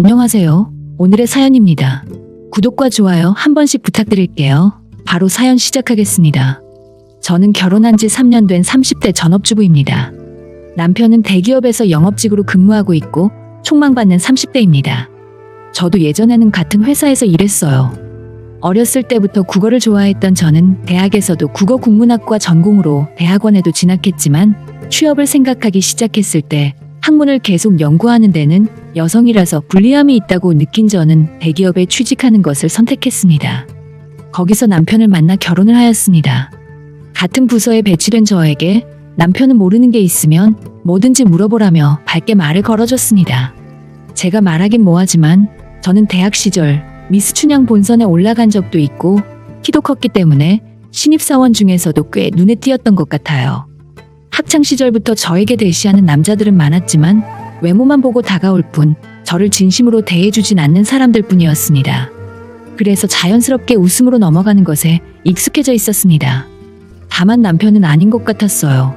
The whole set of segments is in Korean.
안녕하세요. 오늘의 사연입니다. 구독과 좋아요 한 번씩 부탁드릴게요. 바로 사연 시작하겠습니다. 저는 결혼한 지 3년 된 30대 전업주부입니다. 남편은 대기업에서 영업직으로 근무하고 있고 촉망받는 30대입니다. 저도 예전에는 같은 회사에서 일했어요. 어렸을 때부터 국어를 좋아했던 저는 대학에서도 국어 국문학과 전공으로 대학원에도 진학했지만 취업을 생각하기 시작했을 때 학문을 계속 연구하는 데는 여성이라서 불리함이 있다고 느낀 저는 대기업에 취직하는 것을 선택했습니다. 거기서 남편을 만나 결혼을 하였습니다. 같은 부서에 배치된 저에게 남편은 모르는 게 있으면 뭐든지 물어보라며 밝게 말을 걸어줬습니다. 제가 말하긴 뭐하지만 저는 대학 시절 미스 춘향 본선에 올라간 적도 있고 키도 컸기 때문에 신입사원 중에서도 꽤 눈에 띄었던 것 같아요. 학창시절부터 저에게 대시하는 남자들은 많았지만 외모만 보고 다가올 뿐 저를 진심으로 대해주진 않는 사람들 뿐이었습니다. 그래서 자연스럽게 웃음으로 넘어가는 것에 익숙해져 있었습니다. 다만 남편은 아닌 것 같았어요.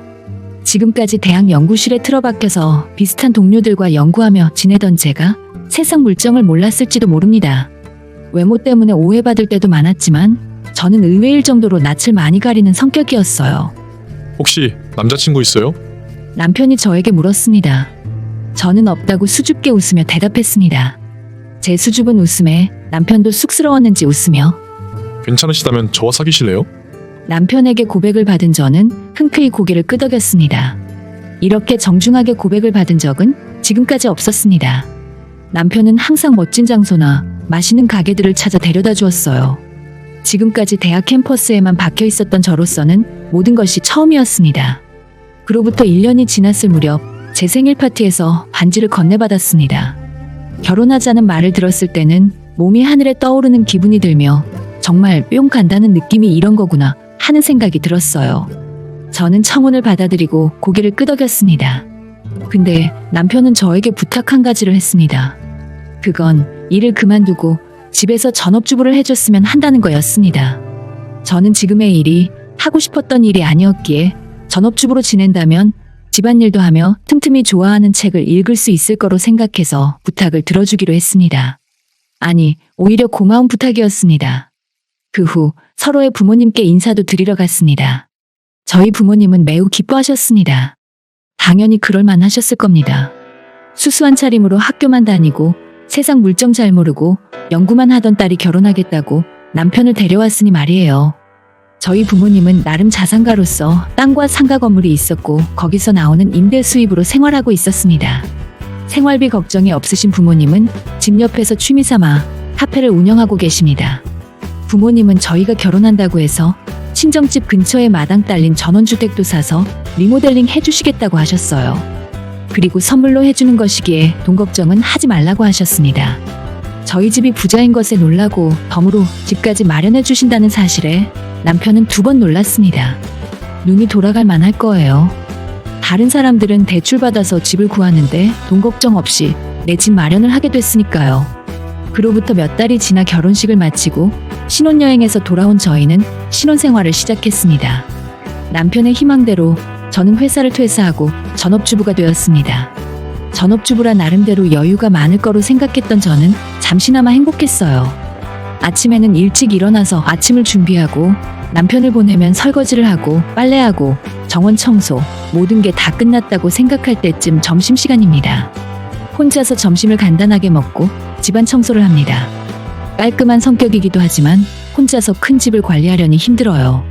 지금까지 대학 연구실에 틀어박혀서 비슷한 동료들과 연구하며 지내던 제가 세상 물정을 몰랐을지도 모릅니다. 외모 때문에 오해받을 때도 많았지만 저는 의외일 정도로 낯을 많이 가리는 성격이었어요. 혹시 남자친구 있어요? 남편이 저에게 물었습니다. 저는 없다고 수줍게 웃으며 대답했습니다. 제 수줍은 웃음에 남편도 쑥스러웠는지 웃으며 괜찮으시다면 저와 사귀실래요? 남편에게 고백을 받은 저는 흔쾌히 고개를 끄덕였습니다. 이렇게 정중하게 고백을 받은 적은 지금까지 없었습니다. 남편은 항상 멋진 장소나 맛있는 가게들을 찾아 데려다 주었어요. 지금까지 대학 캠퍼스에만 박혀 있었던 저로서는 모든 것이 처음이었습니다. 그로부터 1년이 지났을 무렵 제 생일 파티에서 반지를 건네받았습니다. 결혼하자는 말을 들었을 때는 몸이 하늘에 떠오르는 기분이 들며 정말 뿅 간다는 느낌이 이런 거구나 하는 생각이 들었어요. 저는 청혼을 받아들이고 고개를 끄덕였습니다. 근데 남편은 저에게 부탁 한 가지를 했습니다. 그건 일을 그만두고 집에서 전업주부를 해줬으면 한다는 거였습니다. 저는 지금의 일이 하고 싶었던 일이 아니었기에 전업주부로 지낸다면 집안일도 하며 틈틈이 좋아하는 책을 읽을 수 있을 거로 생각해서 부탁을 들어주기로 했습니다. 아니, 오히려 고마운 부탁이었습니다. 그 후 서로의 부모님께 인사도 드리러 갔습니다. 저희 부모님은 매우 기뻐하셨습니다. 당연히 그럴만 하셨을 겁니다. 수수한 차림으로 학교만 다니고 세상 물정 잘 모르고 연구만 하던 딸이 결혼하겠다고 남편을 데려왔으니 말이에요. 저희 부모님은 나름 자산가로서 땅과 상가 건물이 있었고 거기서 나오는 임대 수입으로 생활하고 있었습니다. 생활비 걱정이 없으신 부모님은 집 옆에서 취미삼아 카페를 운영하고 계십니다. 부모님은 저희가 결혼한다고 해서 친정집 근처에 마당 딸린 전원주택도 사서 리모델링 해주시겠다고 하셨어요. 그리고 선물로 해주는 것이기에 돈 걱정은 하지 말라고 하셨습니다. 저희 집이 부자인 것에 놀라고 덤으로 집까지 마련해 주신다는 사실에 남편은 2번 놀랐습니다. 눈이 돌아갈 만할 거예요. 다른 사람들은 대출받아서 집을 구하는데 돈 걱정 없이 내 집 마련을 하게 됐으니까요. 그로부터 몇 달이 지나 결혼식을 마치고 신혼여행에서 돌아온 저희는 신혼생활을 시작했습니다. 남편의 희망대로 저는 회사를 퇴사하고 전업주부가 되었습니다. 전업주부라 나름대로 여유가 많을 거로 생각했던 저는 잠시나마 행복했어요. 아침에는 일찍 일어나서 아침을 준비하고 남편을 보내면 설거지를 하고 빨래하고 정원 청소 모든 게 다 끝났다고 생각할 때쯤 점심시간입니다. 혼자서 점심을 간단하게 먹고 집안 청소를 합니다. 깔끔한 성격이기도 하지만 혼자서 큰 집을 관리하려니 힘들어요.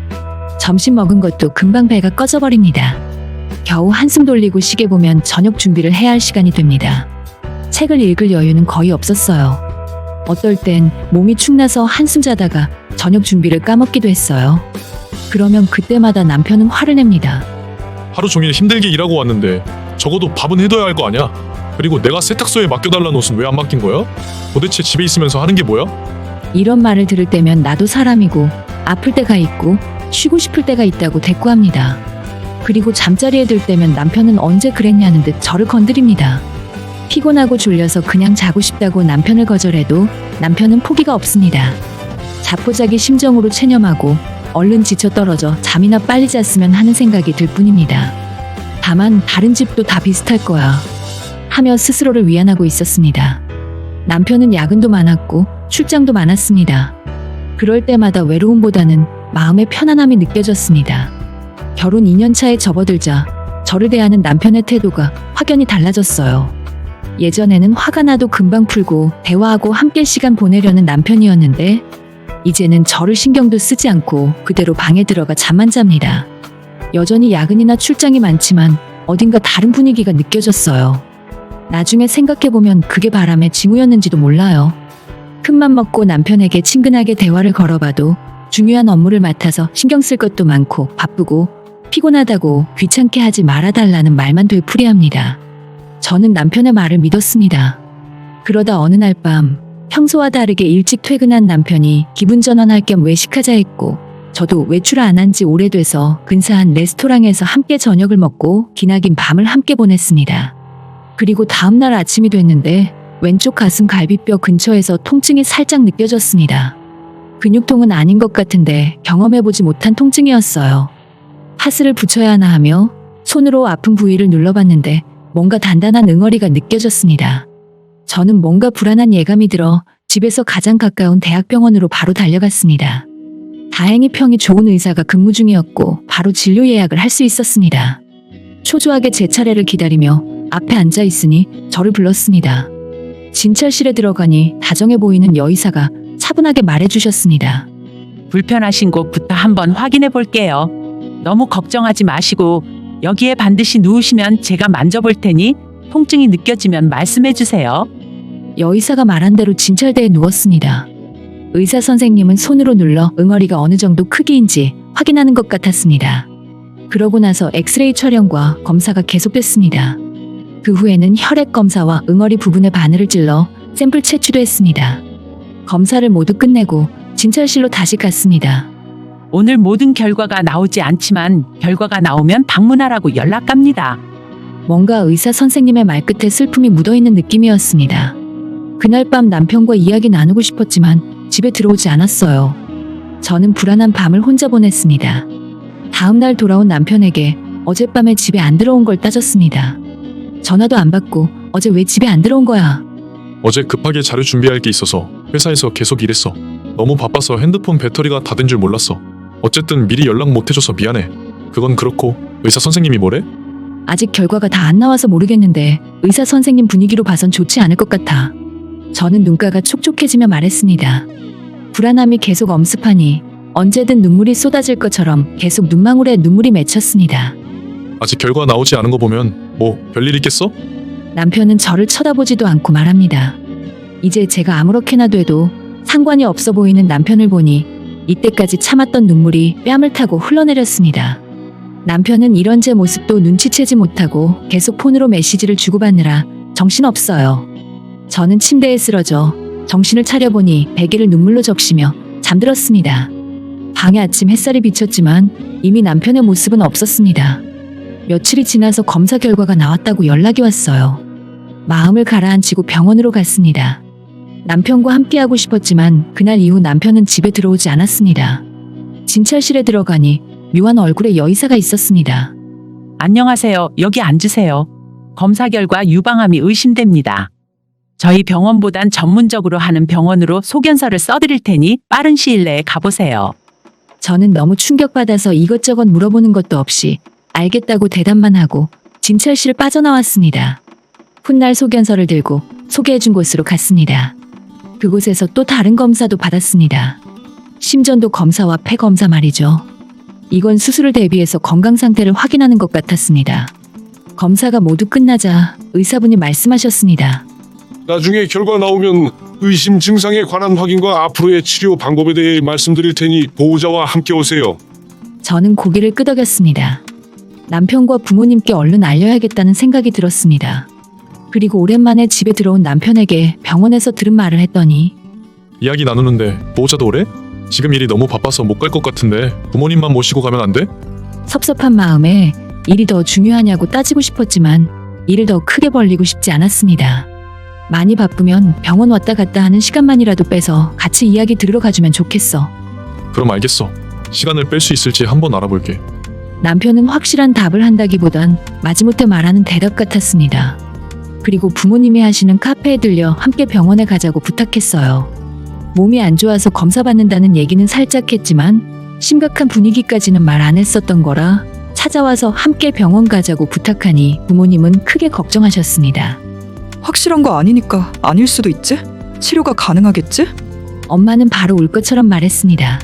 점심 먹은 것도 금방 배가 꺼져버립니다. 겨우 한숨 돌리고 시계 보면 저녁 준비를 해야 할 시간이 됩니다. 책을 읽을 여유는 거의 없었어요. 어떨 땐 몸이 축나서 한숨 자다가 저녁 준비를 까먹기도 했어요. 그러면 그때마다 남편은 화를 냅니다. 하루 종일 힘들게 일하고 왔는데 적어도 밥은 해둬야 할 거 아냐? 그리고 내가 세탁소에 맡겨달라는 옷은 왜 안 맡긴 거야? 도대체 집에 있으면서 하는 게 뭐야? 이런 말을 들을 때면 나도 사람이고 아플 때가 있고 쉬고 싶을 때가 있다고 대꾸합니다. 그리고 잠자리에 들 때면 남편은 언제 그랬냐는 듯 저를 건드립니다. 피곤하고 졸려서 그냥 자고 싶다고 남편을 거절해도 남편은 포기가 없습니다. 자포자기 심정으로 체념하고 얼른 지쳐 떨어져 잠이나 빨리 잤으면 하는 생각이 들 뿐입니다. 다만 다른 집도 다 비슷할 거야 하며 스스로를 위안하고 있었습니다. 남편은 야근도 많았고 출장도 많았습니다. 그럴 때마다 외로움보다는 마음의 편안함이 느껴졌습니다. 결혼 2년 차에 접어들자 저를 대하는 남편의 태도가 확연히 달라졌어요. 예전에는 화가 나도 금방 풀고 대화하고 함께 시간 보내려는 남편이었는데 이제는 저를 신경도 쓰지 않고 그대로 방에 들어가 잠만 잡니다. 여전히 야근이나 출장이 많지만 어딘가 다른 분위기가 느껴졌어요. 나중에 생각해보면 그게 바람의 징후였는지도 몰라요. 큰맘 먹고 남편에게 친근하게 대화를 걸어봐도 중요한 업무를 맡아서 신경 쓸 것도 많고 바쁘고 피곤하다고 귀찮게 하지 말아달라는 말만 되풀이합니다. 저는 남편의 말을 믿었습니다. 그러다 어느 날 밤 평소와 다르게 일찍 퇴근한 남편이 기분 전환할 겸 외식하자 했고 저도 외출 안 한 지 오래돼서 근사한 레스토랑에서 함께 저녁을 먹고 기나긴 밤을 함께 보냈습니다. 그리고 다음날 아침이 됐는데 왼쪽 가슴 갈비뼈 근처에서 통증이 살짝 느껴졌습니다. 근육통은 아닌 것 같은데 경험해보지 못한 통증이었어요. 파스를 붙여야 하나 하며 손으로 아픈 부위를 눌러봤는데 뭔가 단단한 응어리가 느껴졌습니다. 저는 뭔가 불안한 예감이 들어 집에서 가장 가까운 대학병원으로 바로 달려갔습니다. 다행히 평이 좋은 의사가 근무 중이었고 바로 진료 예약을 할 수 있었습니다. 초조하게 제 차례를 기다리며 앞에 앉아 있으니 저를 불렀습니다. 진찰실에 들어가니 다정해 보이는 여의사가 차분하게 말해주셨습니다. 불편하신 곳부터 한번 확인해 볼게요. 너무 걱정하지 마시고 여기에 반드시 누우시면 제가 만져볼 테니 통증이 느껴지면 말씀해 주세요. 여의사가 말한 대로 진찰대에 누웠습니다. 의사 선생님은 손으로 눌러 응어리가 어느 정도 크기인지 확인하는 것 같았습니다. 그러고 나서 엑스레이 촬영과 검사가 계속됐습니다. 그 후에는 혈액 검사와 응어리 부분의 바늘을 찔러 샘플 채취도 했습니다. 검사를 모두 끝내고 진찰실로 다시 갔습니다. 오늘 모든 결과가 나오지 않지만 결과가 나오면 방문하라고 연락 갑니다. 뭔가 의사 선생님의 말끝에 슬픔이 묻어있는 느낌이었습니다. 그날 밤 남편과 이야기 나누고 싶었지만 집에 들어오지 않았어요. 저는 불안한 밤을 혼자 보냈습니다. 다음날 돌아온 남편에게 어젯밤에 집에 안 들어온 걸 따졌습니다. 전화도 안 받고 어제 왜 집에 안 들어온 거야? 어제 급하게 자료 준비할 게 있어서 회사에서 계속 일했어. 너무 바빠서 핸드폰 배터리가 다 된 줄 몰랐어. 어쨌든 미리 연락 못 해줘서 미안해. 그건 그렇고 의사 선생님이 뭐래? 아직 결과가 다 안 나와서 모르겠는데 의사 선생님 분위기로 봐선 좋지 않을 것 같아. 저는 눈가가 촉촉해지며 말했습니다. 불안함이 계속 엄습하니 언제든 눈물이 쏟아질 것처럼 계속 눈망울에 눈물이 맺혔습니다. 아직 결과 나오지 않은 거 보면 뭐 별일 있겠어? 남편은 저를 쳐다보지도 않고 말합니다. 이제 제가 아무렇게나 돼도 상관이 없어 보이는 남편을 보니 이때까지 참았던 눈물이 뺨을 타고 흘러내렸습니다. 남편은 이런 제 모습도 눈치채지 못하고 계속 폰으로 메시지를 주고받느라 정신없어요. 저는 침대에 쓰러져 정신을 차려보니 베개를 눈물로 적시며 잠들었습니다. 방에 아침 햇살이 비쳤지만 이미 남편의 모습은 없었습니다. 며칠이 지나서 검사 결과가 나왔다고 연락이 왔어요. 마음을 가라앉히고 병원으로 갔습니다. 남편과 함께하고 싶었지만 그날 이후 남편은 집에 들어오지 않았습니다. 진찰실에 들어가니 묘한 얼굴의 여의사가 있었습니다. 안녕하세요. 여기 앉으세요. 검사 결과 유방암이 의심됩니다. 저희 병원보단 전문적으로 하는 병원으로 소견서를 써드릴 테니 빠른 시일 내에 가보세요. 저는 너무 충격받아서 이것저것 물어보는 것도 없이 알겠다고 대답만 하고 진찰실을 빠져나왔습니다. 훗날 소견서를 들고 소개해준 곳으로 갔습니다. 그곳에서 또 다른 검사도 받았습니다. 심전도 검사와 폐 검사 말이죠. 이건 수술을 대비해서 건강 상태를 확인하는 것 같았습니다. 검사가 모두 끝나자 의사분이 말씀하셨습니다. 나중에 결과 나오면 의심 증상에 관한 확인과 앞으로의 치료 방법에 대해 말씀드릴 테니 보호자와 함께 오세요. 저는 고개를 끄덕였습니다. 남편과 부모님께 얼른 알려야겠다는 생각이 들었습니다. 그리고 오랜만에 집에 들어온 남편에게 병원에서 들은 말을 했더니 이야기 나누는데 보호자도 오래? 지금 일이 너무 바빠서 못 갈 것 같은데 부모님만 모시고 가면 안 돼? 섭섭한 마음에 일이 더 중요하냐고 따지고 싶었지만 일을 더 크게 벌리고 싶지 않았습니다. 많이 바쁘면 병원 왔다 갔다 하는 시간만이라도 빼서 같이 이야기 들으러 가주면 좋겠어. 그럼 알겠어. 시간을 뺄 수 있을지 한번 알아볼게. 남편은 확실한 답을 한다기보단 마지못해 말하는 대답 같았습니다. 그리고 부모님이 하시는 카페에 들려 함께 병원에 가자고 부탁했어요. 몸이 안 좋아서 검사 받는다는 얘기는 살짝 했지만 심각한 분위기까지는 말 안 했었던 거라 찾아와서 함께 병원 가자고 부탁하니 부모님은 크게 걱정하셨습니다. 확실한 거 아니니까 아닐 수도 있지? 치료가 가능하겠지? 엄마는 바로 울 것처럼 말했습니다.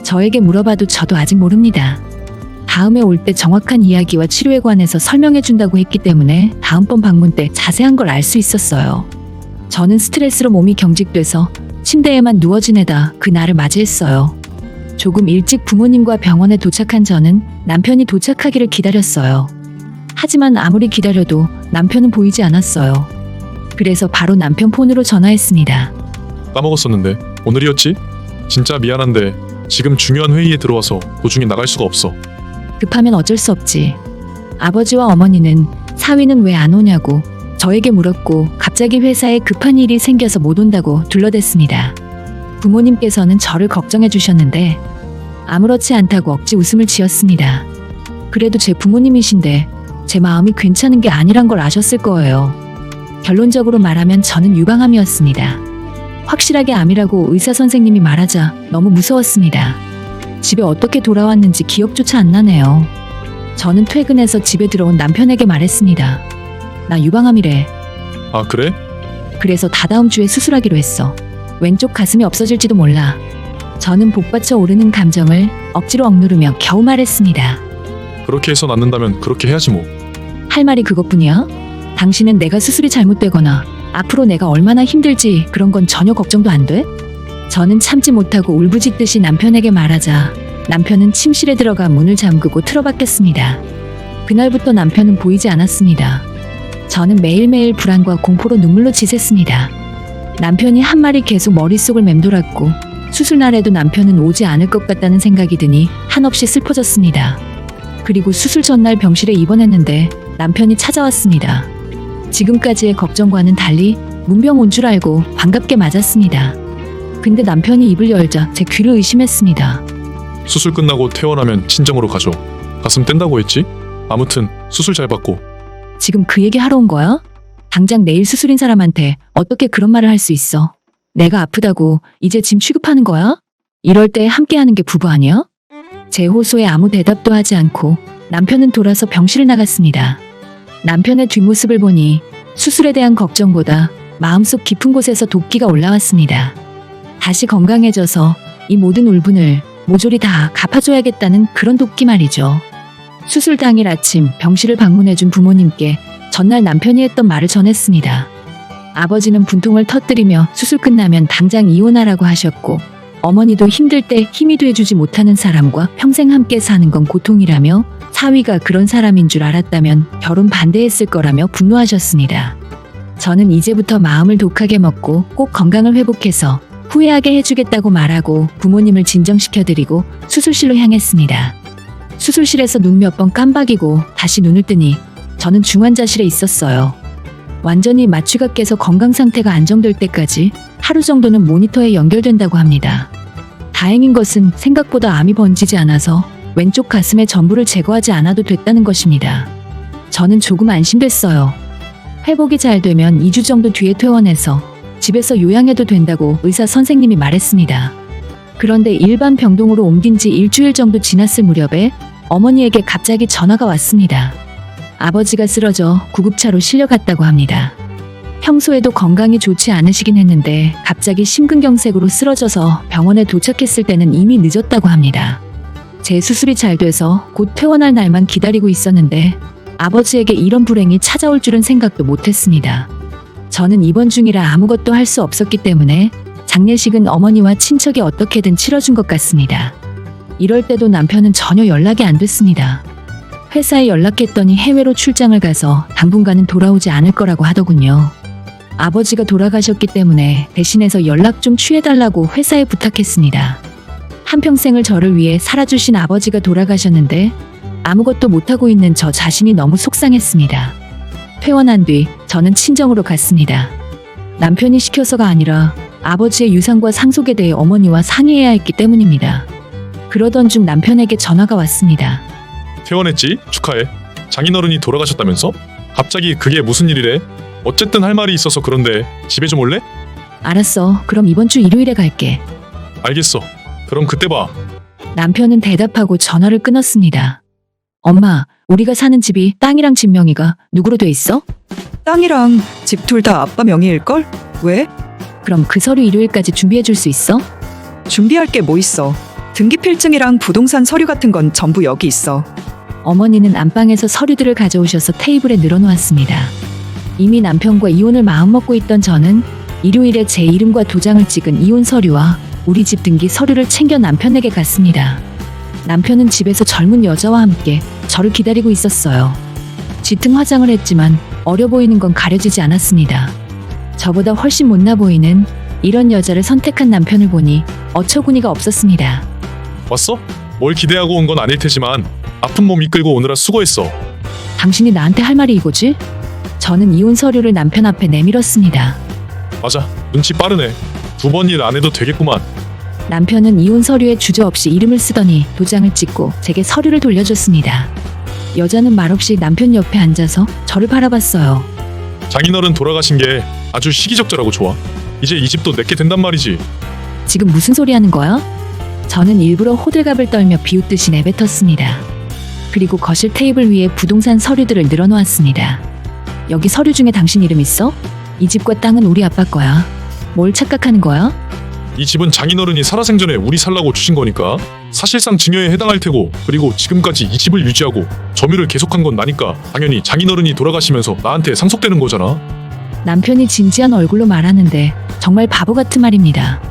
저에게 물어봐도 저도 아직 모릅니다. 다음에 올 때 정확한 이야기와 치료에 관해서 설명해 준다고 했기 때문에 다음번 방문 때 자세한 걸 알 수 있었어요. 저는 스트레스로 몸이 경직돼서 침대에만 누워 지내다 그날을 맞이했어요. 조금 일찍 부모님과 병원에 도착한 저는 남편이 도착하기를 기다렸어요. 하지만 아무리 기다려도 남편은 보이지 않았어요. 그래서 바로 남편 폰으로 전화했습니다. 까먹었었는데 오늘이었지? 진짜 미안한데 지금 중요한 회의에 들어와서 도중에 나갈 수가 없어. 급하면 어쩔 수 없지. 아버지와 어머니는 사위는 왜 안 오냐고 저에게 물었고 갑자기 회사에 급한 일이 생겨서 못 온다고 둘러댔습니다. 부모님께서는 저를 걱정해 주셨는데 아무렇지 않다고 억지 웃음을 지었습니다. 그래도 제 부모님이신데 제 마음이 괜찮은 게 아니란 걸 아셨을 거예요. 결론적으로 말하면 저는 유방암이었습니다. 확실하게 암이라고 의사 선생님이 말하자 너무 무서웠습니다. 집에 어떻게 돌아왔는지 기억조차 안 나네요. 저는 퇴근해서 집에 들어온 남편에게 말했습니다. 나 유방암이래. 아 그래? 그래서 다다음 주에 수술하기로 했어. 왼쪽 가슴이 없어질지도 몰라. 저는 복받쳐 오르는 감정을 억지로 억누르며 겨우 말했습니다. 그렇게 해서 낫는다면 그렇게 해야지 뭐. 할 말이 그것뿐이야? 당신은 내가 수술이 잘못되거나 앞으로 내가 얼마나 힘들지 그런 건 전혀 걱정도 안 돼? 저는 참지 못하고 울부짖듯이 남편에게 말하자 남편은 침실에 들어가 문을 잠그고 틀어박혔습니다. 그날부터 남편은 보이지 않았습니다. 저는 매일매일 불안과 공포로 눈물로 지샜습니다. 남편이 한 말이 계속 머릿속을 맴돌았고 수술 날에도 남편은 오지 않을 것 같다는 생각이 드니 한없이 슬퍼졌습니다. 그리고 수술 전날 병실에 입원했는데 남편이 찾아왔습니다. 지금까지의 걱정과는 달리 문병 온 줄 알고 반갑게 맞았습니다. 근데 남편이 입을 열자 제 귀를 의심했습니다. 수술 끝나고 퇴원하면 친정으로 가죠. 가슴 뗀다고 했지? 아무튼 수술 잘 받고. 지금 그 얘기 하러 온 거야? 당장 내일 수술인 사람한테 어떻게 그런 말을 할 수 있어? 내가 아프다고 이제 짐 취급하는 거야? 이럴 때 함께하는 게 부부 아니야? 제 호소에 아무 대답도 하지 않고 남편은 돌아서 병실을 나갔습니다. 남편의 뒷모습을 보니 수술에 대한 걱정보다 마음속 깊은 곳에서 도끼가 올라왔습니다. 다시 건강해져서 이 모든 울분을 모조리 다 갚아줘야겠다는 그런 도끼 말이죠. 수술 당일 아침 병실을 방문해준 부모님께 전날 남편이 했던 말을 전했습니다. 아버지는 분통을 터뜨리며 수술 끝나면 당장 이혼하라고 하셨고 어머니도 힘들 때 힘이 돼주지 못하는 사람과 평생 함께 사는 건 고통이라며 사위가 그런 사람인 줄 알았다면 결혼 반대했을 거라며 분노하셨습니다. 저는 이제부터 마음을 독하게 먹고 꼭 건강을 회복해서 후회하게 해주겠다고 말하고 부모님을 진정시켜드리고 수술실로 향했습니다. 수술실에서 눈 몇 번 깜박이고 다시 눈을 뜨니 저는 중환자실에 있었어요. 완전히 마취가 깨서 건강 상태가 안정될 때까지 하루 정도는 모니터에 연결된다고 합니다. 다행인 것은 생각보다 암이 번지지 않아서 왼쪽 가슴의 전부를 제거하지 않아도 됐다는 것입니다. 저는 조금 안심됐어요. 회복이 잘 되면 2주 정도 뒤에 퇴원해서 집에서 요양해도 된다고 의사 선생님이 말했습니다. 그런데 일반 병동으로 옮긴 지 일주일 정도 지났을 무렵에 어머니에게 갑자기 전화가 왔습니다. 아버지가 쓰러져 구급차로 실려갔다고 합니다. 평소에도 건강이 좋지 않으시긴 했는데 갑자기 심근경색으로 쓰러져서 병원에 도착했을 때는 이미 늦었다고 합니다. 제 수술이 잘 돼서 곧 퇴원할 날만 기다리고 있었는데 아버지에게 이런 불행이 찾아올 줄은 생각도 못했습니다. 저는 입원 중이라 아무것도 할 수 없었기 때문에 장례식은 어머니와 친척이 어떻게든 치러준 것 같습니다. 이럴 때도 남편은 전혀 연락이 안 됐습니다. 회사에 연락했더니 해외로 출장을 가서 당분간은 돌아오지 않을 거라고 하더군요. 아버지가 돌아가셨기 때문에 대신해서 연락 좀 취해달라고 회사에 부탁했습니다. 한평생을 저를 위해 살아주신 아버지가 돌아가셨는데 아무것도 못하고 있는 저 자신이 너무 속상했습니다. 퇴원한 뒤 저는 친정으로 갔습니다. 남편이 시켜서가 아니라 아버지의 유산과 상속에 대해 어머니와 상의해야 했기 때문입니다. 그러던 중 남편에게 전화가 왔습니다. 퇴원했지? 축하해. 장인어른이 돌아가셨다면서? 갑자기 그게 무슨 일이래? 어쨌든 할 말이 있어서 그런데 집에 좀 올래? 알았어. 그럼 이번 주 일요일에 갈게. 알겠어. 그럼 그때 봐. 남편은 대답하고 전화를 끊었습니다. 엄마, 우리가 사는 집이 땅이랑 집 명의가 누구로 돼 있어? 땅이랑 집 둘 다 아빠 명의일걸? 왜? 그럼 그 서류 일요일까지 준비해 줄 수 있어? 준비할 게 뭐 있어? 등기필증이랑 부동산 서류 같은 건 전부 여기 있어. 어머니는 안방에서 서류들을 가져오셔서 테이블에 늘어놓았습니다. 이미 남편과 이혼을 마음먹고 있던 저는 일요일에 제 이름과 도장을 찍은 이혼 서류와 우리 집 등기 서류를 챙겨 남편에게 갔습니다. 남편은 집에서 젊은 여자와 함께 저를 기다리고 있었어요. 짙은 화장을 했지만 어려 보이는 건 가려지지 않았습니다. 저보다 훨씬 못나 보이는 이런 여자를 선택한 남편을 보니 어처구니가 없었습니다. 왔어? 뭘 기대하고 온 건 아닐 테지만 아픈 몸 이끌고 오느라 수고했어. 당신이 나한테 할 말이 이거지? 저는 이혼 서류를 남편 앞에 내밀었습니다. 맞아. 눈치 빠르네. 2번 일 안 해도 되겠구만. 남편은 이혼 서류에 주저없이 이름을 쓰더니 도장을 찍고 제게 서류를 돌려줬습니다. 여자는 말없이 남편 옆에 앉아서 저를 바라봤어요. 장인어른 돌아가신 게 아주 시기적절하고 좋아. 이제 이 집도 내게 된단 말이지. 지금 무슨 소리 하는 거야? 저는 일부러 호들갑을 떨며 비웃듯이 내뱉었습니다. 그리고 거실 테이블 위에 부동산 서류들을 늘어놓았습니다. 여기 서류 중에 당신 이름 있어? 이 집과 땅은 우리 아빠 거야. 뭘 착각하는 거야? 이 집은 장인어른이 살아생전에 우리 살라고 주신 거니까 사실상 증여에 해당할 테고, 그리고 지금까지 이 집을 유지하고 점유를 계속한 건 나니까 당연히 장인어른이 돌아가시면서 나한테 상속되는 거잖아. 남편이 진지한 얼굴로 말하는데 정말 바보 같은 말입니다.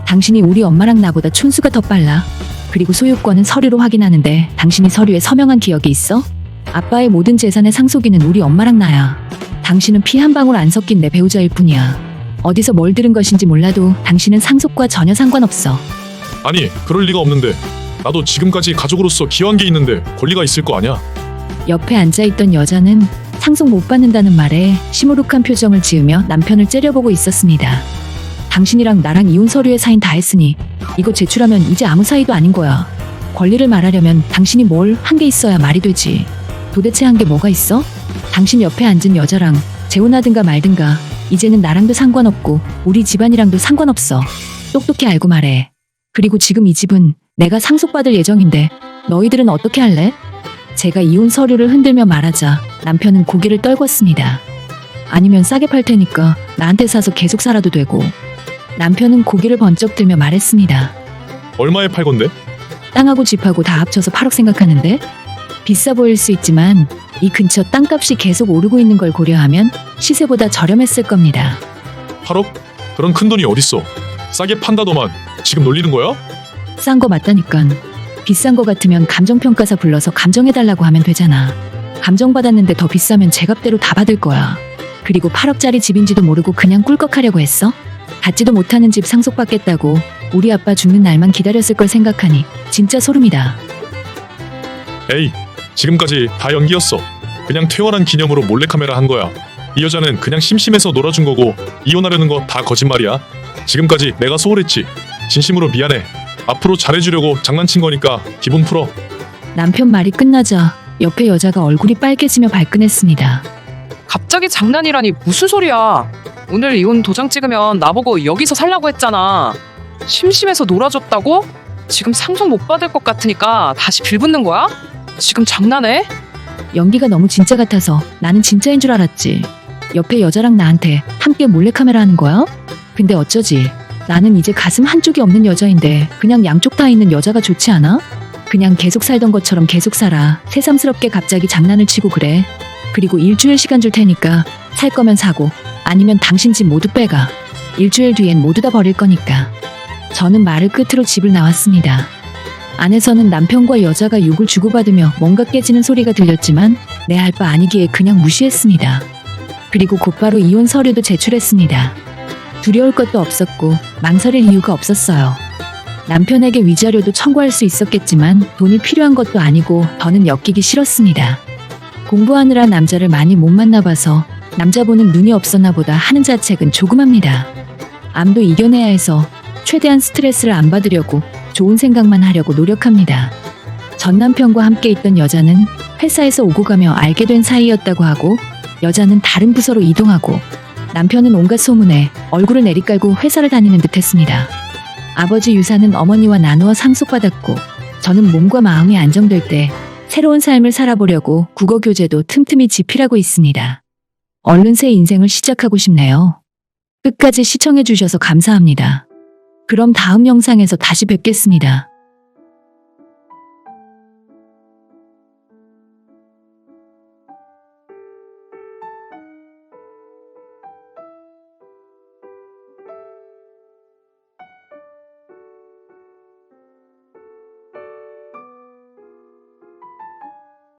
당신이 우리 엄마랑 나보다 촌수가 더 빨라. 그리고 소유권은 서류로 확인하는데 당신이 서류에 서명한 기억이 있어? 아빠의 모든 재산의 상속인은 우리 엄마랑 나야. 당신은 피 한 방울 안 섞인 내 배우자일 뿐이야. 어디서 뭘 들은 것인지 몰라도 당신은 상속과 전혀 상관없어. 아니, 그럴 리가 없는데. 나도 지금까지 가족으로서 기여한 게 있는데 권리가 있을 거 아니야. 옆에 앉아있던 여자는 상속 못 받는다는 말에 시무룩한 표정을 지으며 남편을 째려보고 있었습니다. 당신이랑 나랑 이혼 서류에 사인 다 했으니 이거 제출하면 이제 아무 사이도 아닌 거야. 권리를 말하려면 당신이 뭘 한 게 있어야 말이 되지. 도대체 한 게 뭐가 있어? 당신 옆에 앉은 여자랑 재혼하든가 말든가 이제는 나랑도 상관없고 우리 집안이랑도 상관없어. 똑똑히 알고 말해. 그리고 지금 이 집은 내가 상속받을 예정인데 너희들은 어떻게 할래? 제가 이혼 서류를 흔들며 말하자 남편은 고개를 떨궜습니다. 아니면 싸게 팔 테니까 나한테 사서 계속 살아도 되고. 남편은 고개를 번쩍 들며 말했습니다. 얼마에 팔 건데? 땅하고 집하고 다 합쳐서 8억 생각하는데? 비싸 보일 수 있지만 이 근처 땅값이 계속 오르고 있는 걸 고려하면 시세보다 저렴했을 겁니다. 8억? 그런 큰 돈이 어딨어. 싸게 판다더만 지금 놀리는 거야? 싼 거 맞다니깐. 비싼 거 같으면 감정평가사 불러서 감정해달라고 하면 되잖아. 감정받았는데 더 비싸면 제값대로 다 받을 거야. 그리고 8억짜리 집인지도 모르고 그냥 꿀꺽하려고 했어? 갖지도 못하는 집 상속받겠다고 우리 아빠 죽는 날만 기다렸을 걸 생각하니 진짜 소름이다. 에이, 지금까지 다 연기였어. 그냥 퇴원한 기념으로 몰래카메라 한 거야. 이 여자는 그냥 심심해서 놀아준 거고 이혼하려는 거 다 거짓말이야. 지금까지 내가 소홀했지. 진심으로 미안해. 앞으로 잘해주려고 장난친 거니까 기분 풀어. 남편 말이 끝나자 옆에 여자가 얼굴이 빨개지며 발끈했습니다. 갑자기 장난이라니 무슨 소리야. 오늘 이혼 도장 찍으면 나보고 여기서 살라고 했잖아. 심심해서 놀아줬다고? 지금 상속 못 받을 것 같으니까 다시 빌붙는 거야? 지금 장난해? 연기가 너무 진짜 같아서 나는 진짜인 줄 알았지. 옆에 여자랑 나한테 함께 몰래카메라 하는 거야? 근데 어쩌지? 나는 이제 가슴 한쪽이 없는 여자인데 그냥 양쪽 다 있는 여자가 좋지 않아? 그냥 계속 살던 것처럼 계속 살아. 새삼스럽게 갑자기 장난을 치고 그래. 그리고 일주일 시간 줄 테니까 살 거면 사고 아니면 당신 집 모두 빼가. 일주일 뒤엔 모두 다 버릴 거니까. 저는 말을 끝으로 집을 나왔습니다. 안에서는 남편과 여자가 욕을 주고받으며 뭔가 깨지는 소리가 들렸지만 내 할 바 아니기에 그냥 무시했습니다. 그리고 곧바로 이혼 서류도 제출했습니다. 두려울 것도 없었고 망설일 이유가 없었어요. 남편에게 위자료도 청구할 수 있었겠지만 돈이 필요한 것도 아니고 더는 엮이기 싫었습니다. 공부하느라 남자를 많이 못 만나봐서 남자 보는 눈이 없었나 보다 하는 자책은 조금합니다. 암도 이겨내야 해서 최대한 스트레스를 안 받으려고 좋은 생각만 하려고 노력합니다. 전 남편과 함께 있던 여자는 회사에서 오고 가며 알게 된 사이였다고 하고 여자는 다른 부서로 이동하고 남편은 온갖 소문에 얼굴을 내리깔고 회사를 다니는 듯 했습니다. 아버지 유산은 어머니와 나누어 상속받았고 저는 몸과 마음이 안정될 때 새로운 삶을 살아보려고 국어 교재도 틈틈이 집필하고 있습니다. 얼른 새 인생을 시작하고 싶네요. 끝까지 시청해 주셔서 감사합니다. 그럼 다음 영상에서 다시 뵙겠습니다.